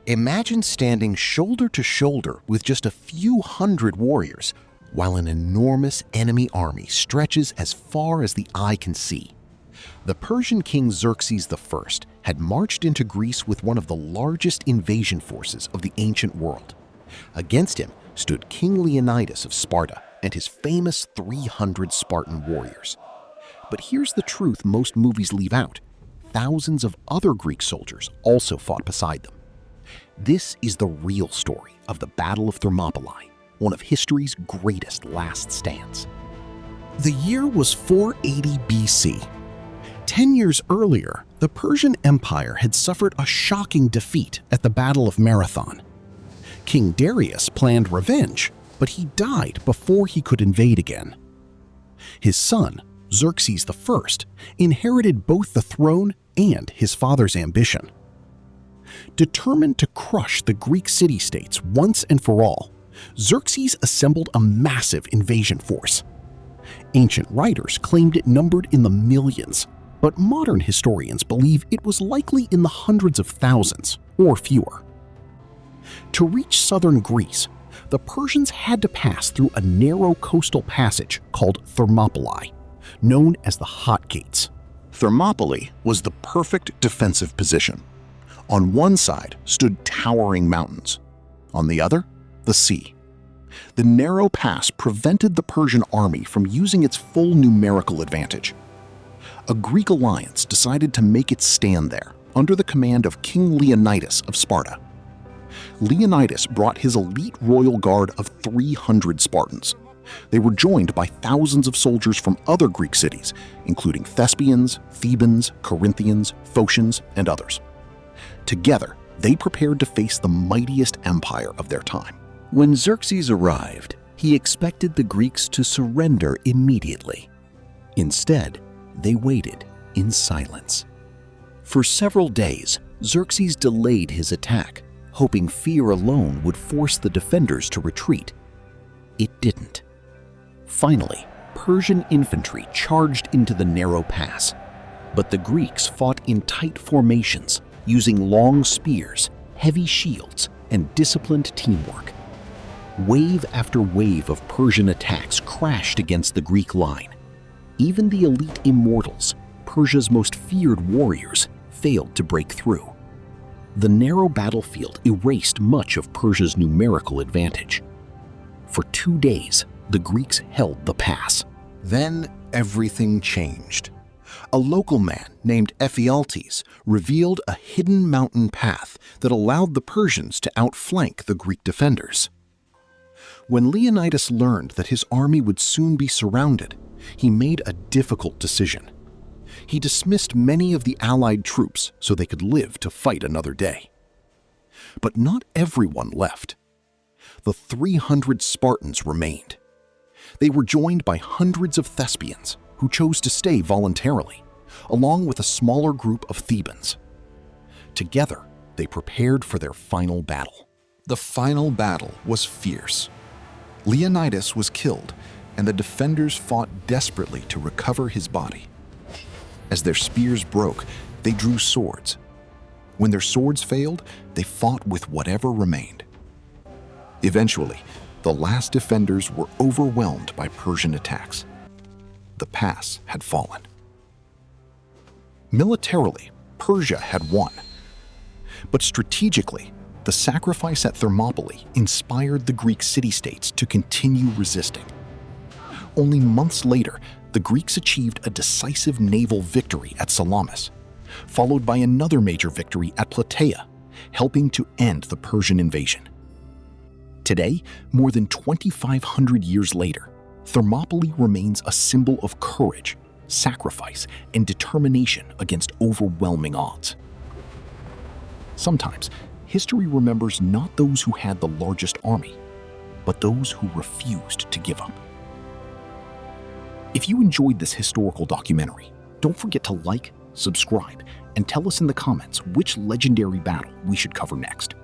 Imagine standing shoulder to shoulder with just a few hundred warriors, while an enormous enemy army stretches as far as the eye can see. The Persian King Xerxes I had marched into Greece with one of the largest invasion forces of the ancient world. Against him stood King Leonidas of Sparta and his famous 300 Spartan warriors. But here's the truth most movies leave out. Thousands of other Greek soldiers also fought beside them. This is the real story of the Battle of Thermopylae, one of history's greatest last stands. The year was 480 BC. 10 years earlier, the Persian Empire had suffered a shocking defeat at the Battle of Marathon. King Darius planned revenge, but he died before he could invade again. His son, Xerxes I, inherited both the throne and his father's ambition. Determined to crush the Greek city-states once and for all, Xerxes assembled a massive invasion force. Ancient writers claimed it numbered in the millions, but modern historians believe it was likely in the hundreds of thousands or fewer. To reach southern Greece, the Persians had to pass through a narrow coastal passage called Thermopylae, known as the Hot Gates. Thermopylae was the perfect defensive position. On one side stood towering mountains, on the other, the sea. The narrow pass prevented the Persian army from using its full numerical advantage. A Greek alliance decided to make its stand there under the command of King Leonidas of Sparta. Leonidas brought his elite royal guard of 300 Spartans. They were joined by thousands of soldiers from other Greek cities, including Thespians, Thebans, Corinthians, Phocians, and others. Together, they prepared to face the mightiest empire of their time. When Xerxes arrived, he expected the Greeks to surrender immediately. Instead, they waited in silence. For several days, Xerxes delayed his attack, hoping fear alone would force the defenders to retreat. It didn't. Finally, Persian infantry charged into the narrow pass, but the Greeks fought in tight formations, using long spears, heavy shields, and disciplined teamwork. Wave after wave of Persian attacks crashed against the Greek line. Even the elite immortals, Persia's most feared warriors, failed to break through. The narrow battlefield erased much of Persia's numerical advantage. For 2 days, the Greeks held the pass. Then everything changed. A local man named Ephialtes revealed a hidden mountain path that allowed the Persians to outflank the Greek defenders. When Leonidas learned that his army would soon be surrounded, he made a difficult decision. He dismissed many of the allied troops so they could live to fight another day. But not everyone left. The 300 Spartans remained. They were joined by hundreds of Thespians who chose to stay voluntarily, along with a smaller group of Thebans. Together, they prepared for their final battle. The final battle was fierce. Leonidas was killed, and the defenders fought desperately to recover his body. As their spears broke, they drew swords. When their swords failed, they fought with whatever remained. Eventually, the last defenders were overwhelmed by Persian attacks. The pass had fallen. Militarily, Persia had won. But strategically, the sacrifice at Thermopylae inspired the Greek city-states to continue resisting. Only months later, the Greeks achieved a decisive naval victory at Salamis, followed by another major victory at Plataea, helping to end the Persian invasion. Today, more than 2,500 years later, Thermopylae remains a symbol of courage, sacrifice, and determination against overwhelming odds. Sometimes, history remembers not those who had the largest army, but those who refused to give up. If you enjoyed this historical documentary, don't forget to like, subscribe, and tell us in the comments which legendary battle we should cover next.